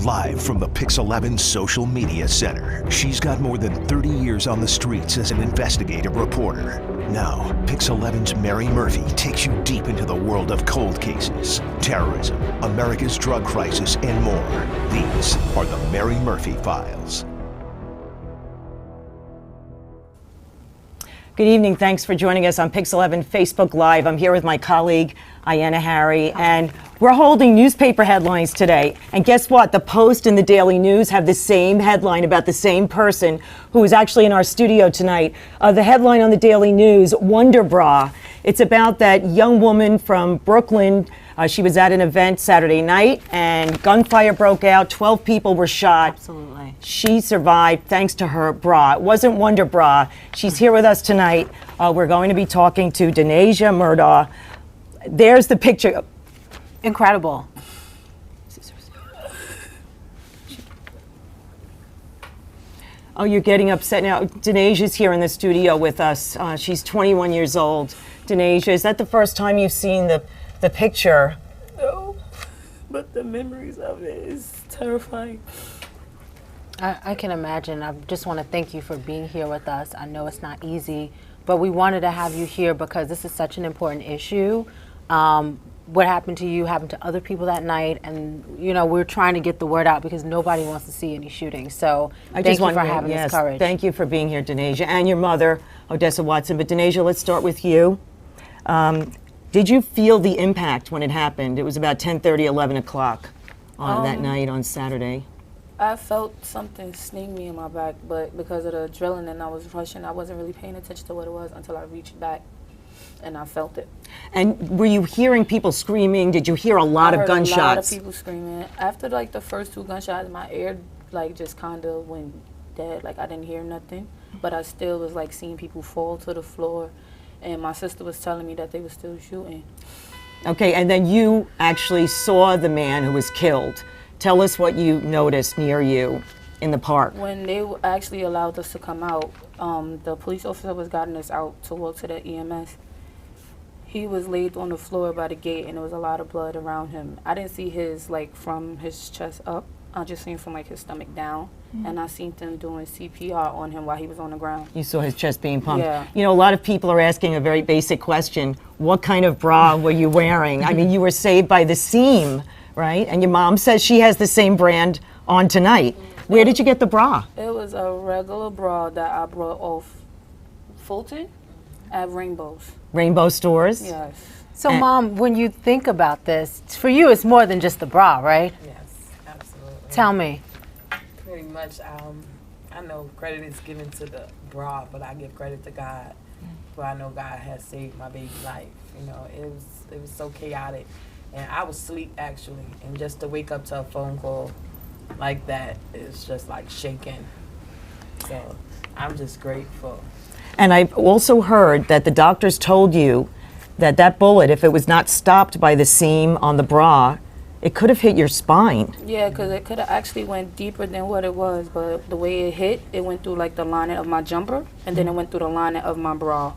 Live from the Pix 11 Social Media Center, she's got more than 30 years on the streets as an investigative reporter. Now, Pix 11's Mary Murphy takes you deep into the world of cold cases, terrorism, America's drug crisis, and more. These are the Mary Murphy Files. Good evening. Thanks for joining us on Pix 11 Facebook Live. I'm here with my colleague, Ayanna Harry, and we're holding newspaper headlines today. And guess what? The Post and the Daily News have the same headline about the same person who is actually in our studio tonight. The headline on the Daily News, Wonder Bra. It's about that young woman from Brooklyn. She was at an event Saturday night and gunfire broke out. 12 people were shot. Absolutely. She survived thanks to her bra. It wasn't Wonder Bra. She's here with us tonight. We're going to be talking to Denasia Murdaugh. There's the picture. Incredible. Oh, you're getting upset now. Denasia's here in the studio with us. She's 21 years old. Denasia, is that the first time you've seen the picture? No, but the memories of it is terrifying. I can imagine. I just want to thank you for being here with us. I know it's not easy, but we wanted to have you here because this is such an important issue. What happened to you happened to other people that night, and you know we're trying to get the word out because nobody wants to see any shooting. So thank you for having this courage. Thank you for being here, Denasia, and your mother, Odessa Watson. But Denasia, let's start with you. Did you feel the impact when it happened? It was about 10:30, 11 o'clock on that night on Saturday. I felt something sting me in my back, but because of the adrenaline I was rushing, I wasn't really paying attention to what it was until I reached back and I felt it. And were you hearing people screaming? Did you hear a lot of gunshots? I heard a lot of people screaming. After like the first two gunshots, my ear like just kind of went dead. Like I didn't hear nothing, but I still was like seeing people fall to the floor. And my sister was telling me that they were still shooting. Okay, and then you actually saw the man who was killed. Tell us what you noticed near you in the park. When they actually allowed us to come out, the police officer was guiding us out to walk to the EMS. He was laid on the floor by the gate, and there was a lot of blood around him. I didn't see his, like, from his chest up. I just seen from, like, his stomach down. And I seen them doing CPR on him while he was on the ground. You saw his chest being pumped. Yeah. You know, a lot of people are asking a very basic question. What kind of bra were you wearing? I mean, you were saved by the seam, right? And your mom says she has the same brand on tonight. Where did you get the bra? It was a regular bra that I brought off Fulton at Rainbows. Rainbow stores? Yes. So, Mom, when you think about this, for you, it's more than just the bra, right? Yes, absolutely. Tell me. Pretty much, I know credit is given to the bra, but I give credit to God. For I know God has saved my baby's life. You know, it was so chaotic, and I was asleep actually, and just to wake up to a phone call like that is just like shaking. So I'm just grateful. And I've also heard that the doctors told you that that bullet, if it was not stopped by the seam on the bra, it could have hit your spine. Yeah, because it could have actually went deeper than what it was, but the way it hit, it went through like the lining of my jumper, and then it went through the lining of my bra.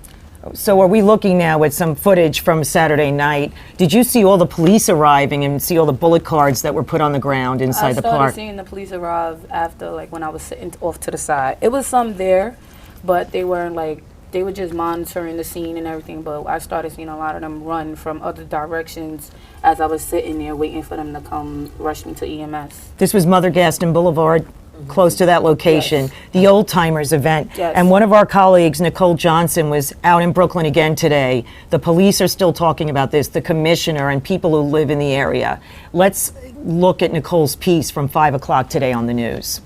So are we looking now at some footage from Saturday night? Did you see all the police arriving and see all the bullet cards that were put on the ground inside the park? I started seeing the police arrive after, like, when I was sitting off to the side. It was some there, but they weren't like, they were just monitoring the scene and everything, but I started seeing a lot of them run from other directions as I was sitting there waiting for them to come rush me to EMS. This was Mother Gaston Boulevard, close to that location, Yes. the Old Timers event. Yes. And one of our colleagues, Nicole Johnson, was out in Brooklyn again today. The police are still talking about this, the commissioner and people who live in the area. Let's look at Nicole's piece from 5 o'clock today on the news.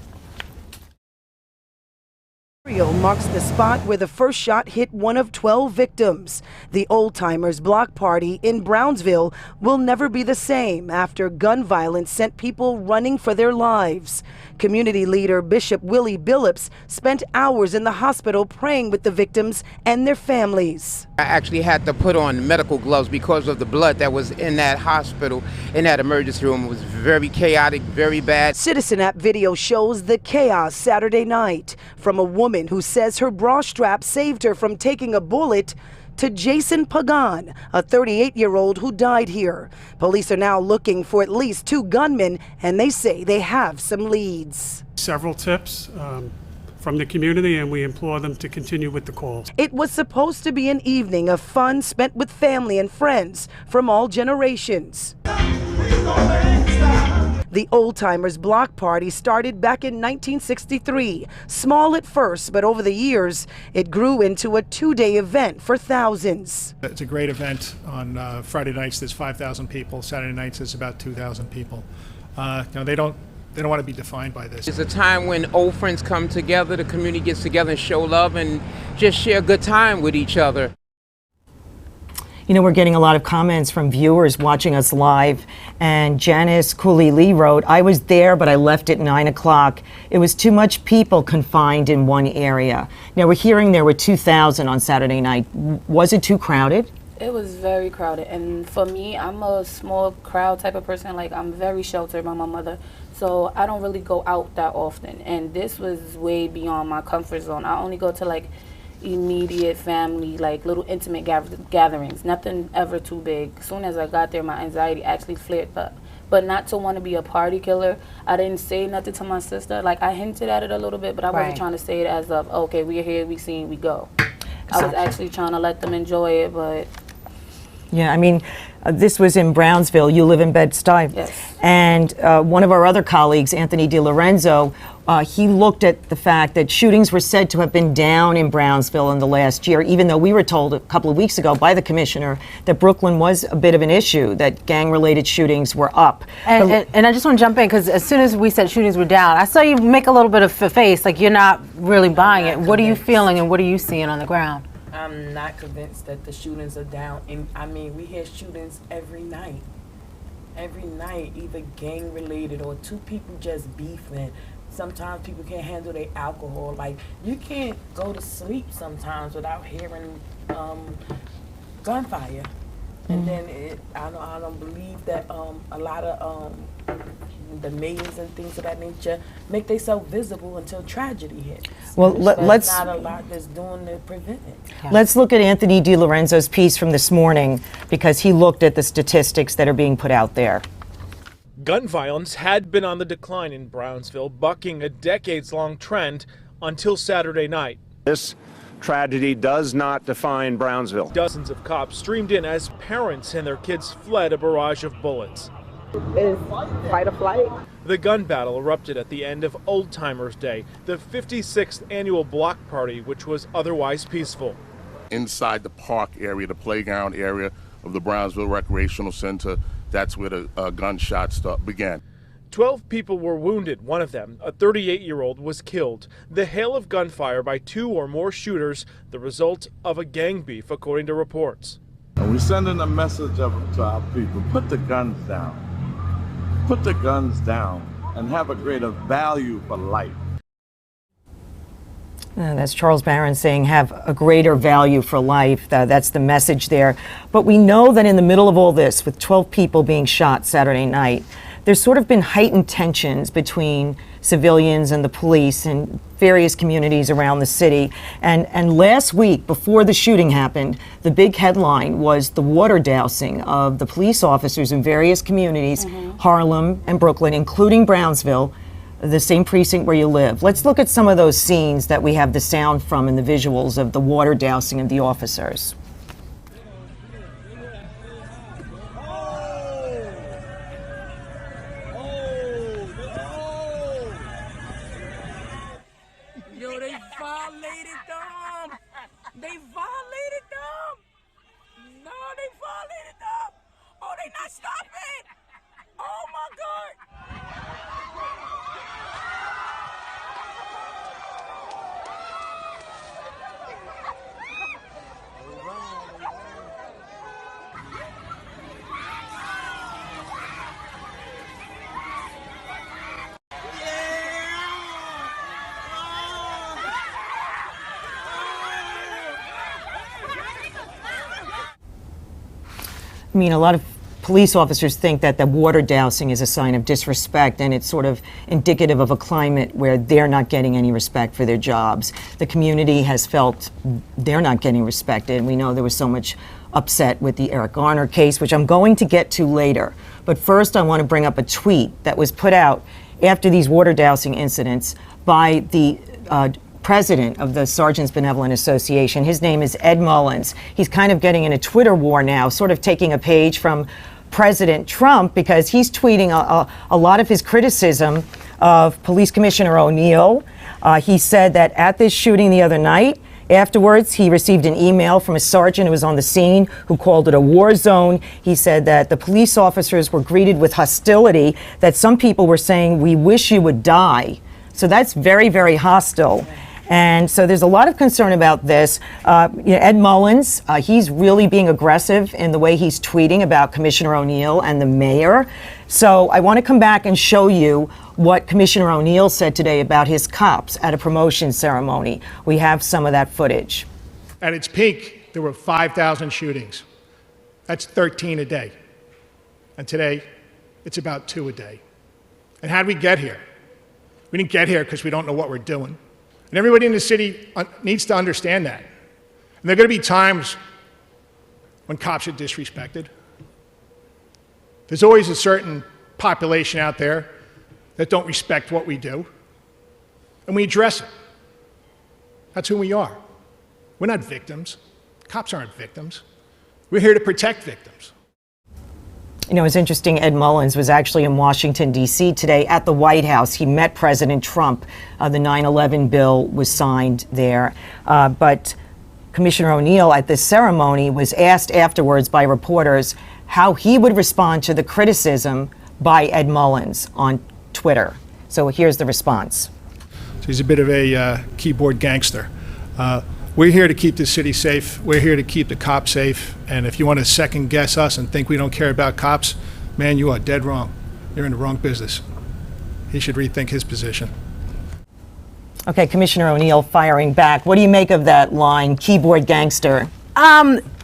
Marks the spot where the first shot hit one of 12 victims. The Old Timers block party in Brownsville will never be the same after gun violence sent people running for their lives. Community leader Bishop Willie Billups spent hours in the hospital praying with the victims and their families. I actually had to put on medical gloves because of the blood that was in that hospital, in that emergency room. It was very chaotic, very bad. Citizen App video shows the chaos Saturday night from a woman who says her bra strap saved her from taking a bullet to Jason Pagan, a 38-year-old who died here. Police are now looking for at least 2 gunmen, and they say they have some leads. Several tips from the community, and we implore them to continue with the calls. It was supposed to be an evening of fun spent with family and friends from all generations. The Old Timers Block Party started back in 1963. Small at first, but over the years, it grew into a 2-day event for thousands. It's a great event. On Friday nights, there's 5,000 people. Saturday nights, there's about 2,000 people. They don't want to be defined by this. It's a time when old friends come together, the community gets together and show love and just share a good time with each other. You know, we're getting a lot of comments from viewers watching us live, and Janice Cooley Lee wrote, "I was there, but I left at 9 o'clock. It was too much people confined in one area." Now, we're hearing there were 2,000 on Saturday night. Was it too crowded? It was very crowded, and for me, I'm a small crowd type of person. Like, I'm very sheltered by my mother, so I don't really go out that often, and this was way beyond my comfort zone. I only go to like immediate family, like little intimate gatherings, nothing ever too big. As soon as I got there, my anxiety actually flared up. But not to want to be a party killer. I didn't say nothing to my sister. Like, I hinted at it a little bit, but I wasn't trying to say it as of, okay, we're here, we seen, we go. I was actually trying to let them enjoy it, but... Yeah, I mean, this was in Brownsville. You live in Bed-Stuy. Yes. And one of our other colleagues, Anthony DiLorenzo, he looked at the fact that shootings were said to have been down in Brownsville in the last year, even though we were told a couple of weeks ago by the commissioner that Brooklyn was a bit of an issue, that gang-related shootings were up. And I just want to jump in, because as soon as we said shootings were down, I saw you make a little bit of a face, like you're not really buying it. What are you feeling and what are you seeing on the ground? I'm not convinced that the shootings are down. And I mean, we hear shootings every night. Every night, either gang related or 2 people just beefing. Sometimes people can't handle their alcohol. Like, you can't go to sleep sometimes without hearing gunfire. And then I don't believe that a lot of the mayors and things of that nature make themselves visible until tragedy hits. Well, let's not a lot that's doing to prevent it. Yeah. Let's look at Anthony DiLorenzo's piece from this morning, because he looked at the statistics that are being put out there. Gun violence had been on the decline in Brownsville, bucking a decades-long trend until Saturday night. This tragedy does not define Brownsville. Dozens of cops streamed in as parents and their kids fled a barrage of bullets. Is fight or flight. The gun battle erupted at the end of Old Timers Day, the 56th annual block party, which was otherwise peaceful. Inside the park area, the playground area of the Brownsville Recreational Center, that's where the gunshots began. 12 people were wounded. One of them, a 38-year-old, was killed. The hail of gunfire by 2 or more shooters, the result of a gang beef, according to reports. And we're sending a message to our people: put the guns down. Put the guns down and have a greater value for life. That's Charles Barron saying have a greater value for life. That's the message there. But we know that in the middle of all this, with 12 people being shot Saturday night, there's sort of been heightened tensions between civilians and the police in various communities around the city. And last week, before the shooting happened, the big headline was the water dousing of the police officers in various communities, Harlem and Brooklyn, including Brownsville, the same precinct where you live. Let's look at some of those scenes that we have the sound from and the visuals of the water dousing of the officers. Yo, they violated them. They violated them. No, they violated them. Oh, they not stopping. Oh my God. I mean, a lot of police officers think that the water dousing is a sign of disrespect, and it's sort of indicative of a climate where they're not getting any respect for their jobs. The community has felt they're not getting respected. We know there was so much upset with the Eric Garner case, which I'm going to get to later. But first, I want to bring up a tweet that was put out after these water dousing incidents by the president of the Sergeants Benevolent Association. His name is Ed Mullins. He's kind of getting in a Twitter war now, sort of taking a page from President Trump, because he's tweeting a lot of his criticism of Police Commissioner O'Neill. He said that at this shooting the other night, afterwards, he received an email from a sergeant who was on the scene who called it a war zone. He said that the police officers were greeted with hostility, that some people were saying, "We wish you would die." So that's very, very hostile. And so there's a lot of concern about this. Ed Mullins, he's really being aggressive in the way he's tweeting about Commissioner O'Neill and the mayor. So I want to come back and show you what Commissioner O'Neill said today about his cops at a promotion ceremony. We have some of that footage. At its peak, there were 5,000 shootings. That's 13 a day. And today, it's about 2 a day. And how did we get here? We didn't get here because we don't know what we're doing. And everybody in the city needs to understand that. And there are going to be times when cops are disrespected. There's always a certain population out there that don't respect what we do, and we address it. That's who we are. We're not victims. Cops aren't victims. We're here to protect victims. You know, it's interesting, Ed Mullins was actually in Washington, D.C. today at the White House. He met President Trump. The 9/11 bill was signed there. But Commissioner O'Neill at this ceremony was asked afterwards by reporters how he would respond to the criticism by Ed Mullins on Twitter. So here's the response. So he's a bit of a keyboard gangster. We're here to keep the city safe. We're here to keep the cops safe. And if you want to second guess us and think we don't care about cops, man, you are dead wrong. You're in the wrong business. He should rethink his position. Okay, Commissioner O'Neill firing back. What do you make of that line, keyboard gangster?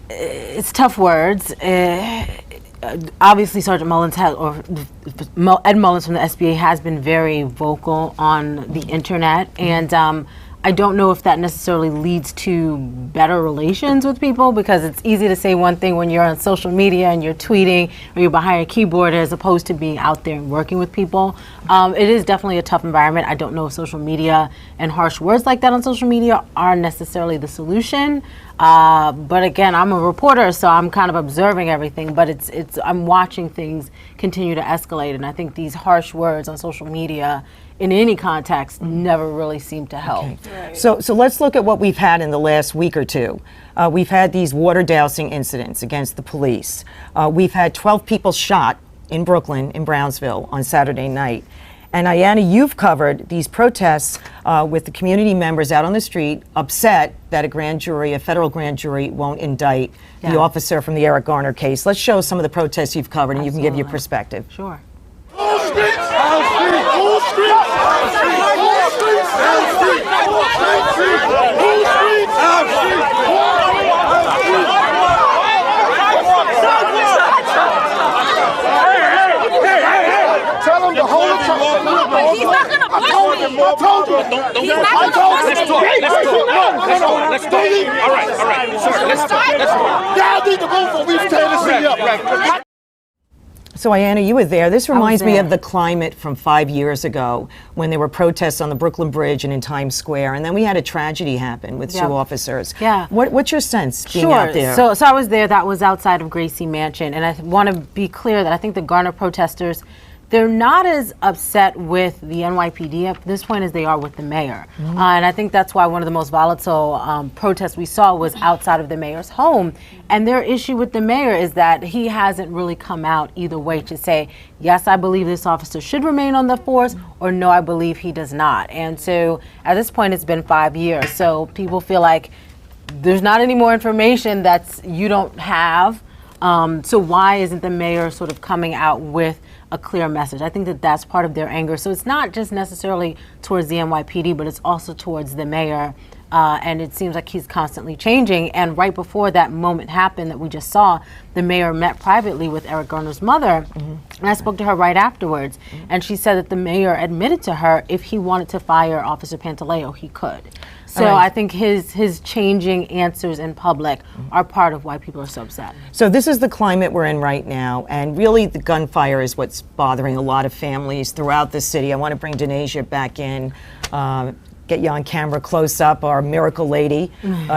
It's tough words. Obviously, Sergeant Mullins Ed Mullins from the SBA has been very vocal on the internet, and I don't know if that necessarily leads to better relations with people, because it's easy to say one thing when you're on social media and you're tweeting or you're behind a keyboard as opposed to being out there and working with people. It is definitely a tough environment. I don't know if social media and harsh words like that on social media are necessarily the solution. But again, I'm a reporter, so I'm kind of observing everything, but I'm watching things continue to escalate, and I think these harsh words on social media in any context never really seem to help. Okay. Right. So let's look at what we've had in the last week or two. We've had these water dousing incidents against the police. We've had 12 people shot in Brooklyn, in Brownsville, on Saturday night. And Ayanna, you've covered these protests with the community members out on the street, upset that a federal grand jury won't indict the officer from the Eric Garner case. Let's show some of the protests you've covered, and you can give your perspective. Sure. Tell him to hold it. He's not going to push me. I told you. He's not going to push me. Let's go. All right. Sir, let's go. Y'all need to move for we tear this city up. So, Ayanna, you were there. This reminds me of the climate from 5 years ago when there were protests on the Brooklyn Bridge and in Times Square, and then we had a tragedy happen with 2 officers. Yeah. What's your sense being out there? So I was there. That was outside of Gracie Mansion, and I want to be clear that I think the Garner protesters, they're not as upset with the NYPD at this point as they are with the mayor. And I think that's why one of the most volatile protests we saw was outside of the mayor's home. And their issue with the mayor is that he hasn't really come out either way to say, yes, I believe this officer should remain on the force, or no, I believe he does not. And so at this point, it's been 5 years. So people feel like there's not any more information that you don't have. So why isn't the mayor sort of coming out with a clear message? I think that that's part of their anger. So it's not just necessarily towards the NYPD, but it's also towards the mayor and it seems like he's constantly changing. And right before that moment happened that we just saw, the mayor met privately with Eric Garner's mother, and I spoke to her right afterwards, and she said that the mayor admitted to her if he wanted to fire Officer Pantaleo, he could. So I think his changing answers in public are part of why people are so upset. So this is the climate we're in right now, and really the gunfire is what's bothering a lot of families throughout the city. I want to bring Denasia back in, get you on camera close up, our miracle lady,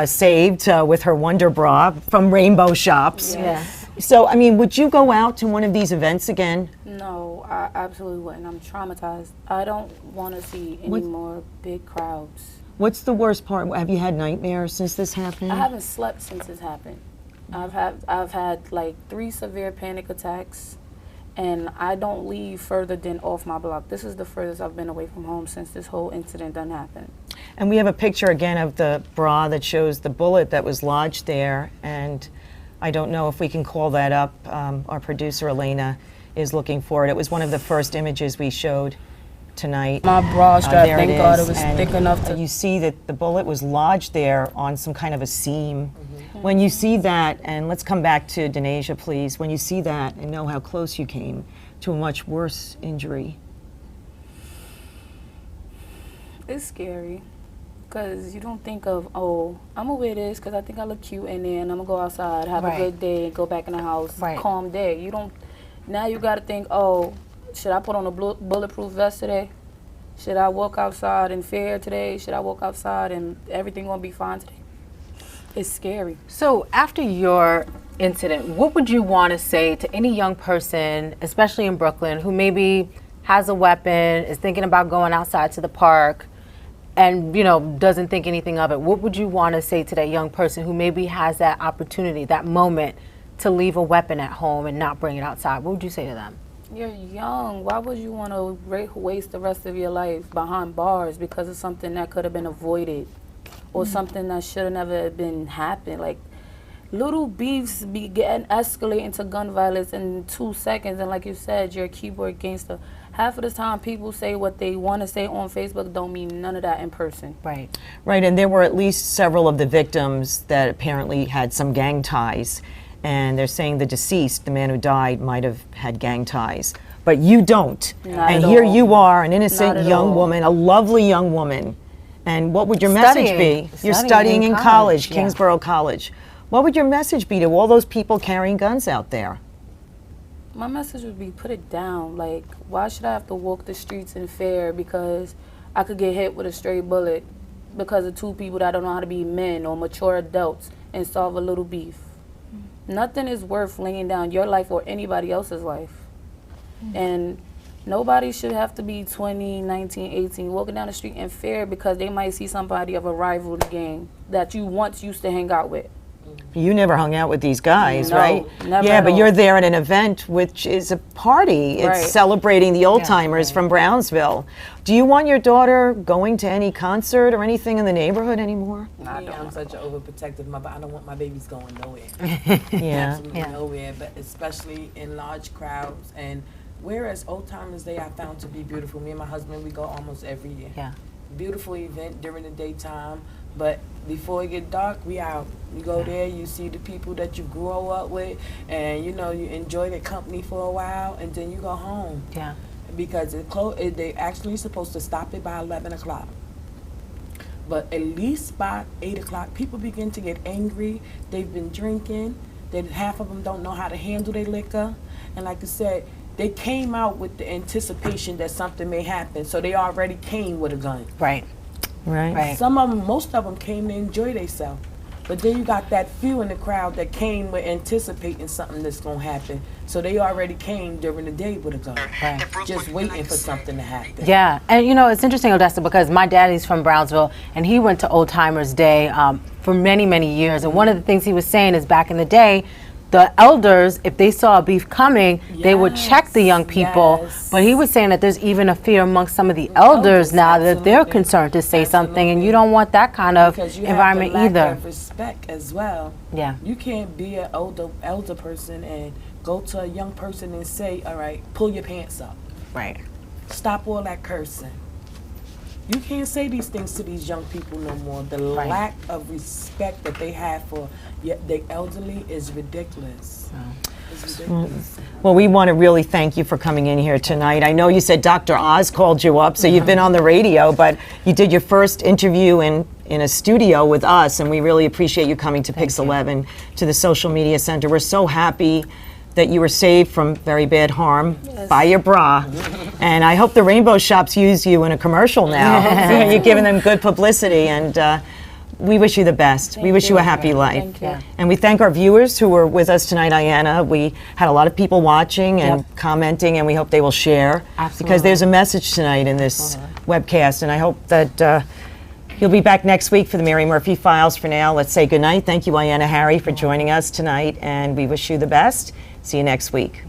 saved with her Wonder Bra from Rainbow Shops. Yes. So, I mean, would you go out to one of these events again? No, I absolutely wouldn't. I'm traumatized. I don't want to see any more big crowds. What's the worst part? Have you had nightmares since this happened? I haven't slept since this happened. I've had like 3 severe panic attacks, and I don't leave further than off my block. This is the furthest I've been away from home since this whole incident done happened. And we have a picture again of the bra that shows the bullet that was lodged there, and I don't know if we can call that up. Our producer Elena is looking for it. It was one of the first images we showed tonight. My bra strap, there thank it God is. it was And thick enough to... You see that the bullet was lodged there on some kind of a seam. When you see that, and let's come back to Denasia, please. When you see that and know how close you came to a much worse injury. It's scary, because you don't think of, oh, I'm going to wear this because I think I look cute in there, and I'm going to go outside, have a good day, go back in the house, calm day. You don't... Now you got to think, oh, should I put on a bulletproof vest today? Should I walk outside in fear today? Should I walk outside and everything gonna be fine today? It's scary. So after your incident, what would you want to say to any young person, especially in Brooklyn, who maybe has a weapon, is thinking about going outside to the park, and doesn't think anything of it? What would you want to say to that young person who maybe has that opportunity, that moment, to leave a weapon at home and not bring it outside? What would you say to them? You're young. Why would you want to waste the rest of your life behind bars because of something that could have been avoided, or something that should have never been happened? Like, little beefs be getting escalating to gun violence in 2 seconds, and like you said, you're a keyboard gangster. Half of the time, people say what they want to say on Facebook don't mean none of that in person. Right. Right, and there were at least several of the victims that apparently had some gang ties. And they're saying the deceased, the man who died, might have had gang ties. But you don't. And here you are, an innocent young woman, a lovely young woman. And what would your message be? You're studying in college, Kingsborough College. What would your message be to all those people carrying guns out there? My message would be, put it down. Like, why should I have to walk the streets in fear because I could get hit with a stray bullet because of 2 people that don't know how to be men or mature adults and solve a little beef? Nothing is worth laying down your life or anybody else's life. And nobody should have to be 20, 19, 18, walking down the street in fear because they might see somebody of a rival gang that you once used to hang out with. You never hung out with these guys, No, right? never Yeah, at but all. you're there at an event which is a party. It's Right. celebrating the old timers from Brownsville. Do you want your daughter going to any concert or anything in the neighborhood anymore? I'm such an overprotective mother. I don't want my babies going nowhere. Yeah. Absolutely nowhere, but especially in large crowds. And whereas Old Timers Day I found to be beautiful. Me and my husband, we go almost every year. Yeah. Beautiful event during the daytime, but before it get dark, we out. You go there, you see the people that you grow up with, and you enjoy their company for a while, and then you go home. Yeah. Because they actually supposed to stop it by 11 o'clock. But at least by 8 o'clock, people begin to get angry. They've been drinking. Half of them don't know how to handle their liquor. And like I said, they came out with the anticipation that something may happen, so they already came with a gun. Right. Right. Some of them, most of them came to enjoy themselves. But then you got that few in the crowd that came with anticipating something that's going to happen. So they already came during the day with a gun. Right. Just waiting for something to happen. Yeah, and it's interesting, Odessa, because my daddy's from Brownsville, and he went to Old Timers Day for many, many years. And one of the things he was saying is back in the day, the elders, if they saw a beef coming, they would check the young people. But he was saying that there's even a fear amongst some of the elders now that they're concerned to say something, and you don't want that kind of environment either. either. Of respect as well. Yeah. You can't be an elder person and go to a young person and say, all right, pull your pants up. Right. Stop all that cursing. You can't say these things to these young people no more. The lack of respect that they have for the elderly is ridiculous. It's ridiculous. Well, we want to really thank you for coming in here tonight. I know you said Dr. Oz called you up, so you've been on the radio, but you did your first interview in a studio with us, and we really appreciate you coming to Pix 11 to the Social Media Center. We're so happy that you were saved from very bad harm by your bra. And I hope the Rainbow Shops use you in a commercial now. You're giving them good publicity, and we wish you the best. We wish you a happy life. And we thank our viewers who were with us tonight, Ayanna. We had a lot of people watching and commenting, and we hope they will share. Because there's a message tonight in this webcast, and I hope that you'll be back next week for the Mary Murphy Files. For now, let's say goodnight. Thank you, Ayanna Harry, for joining us tonight, and we wish you the best. See you next week.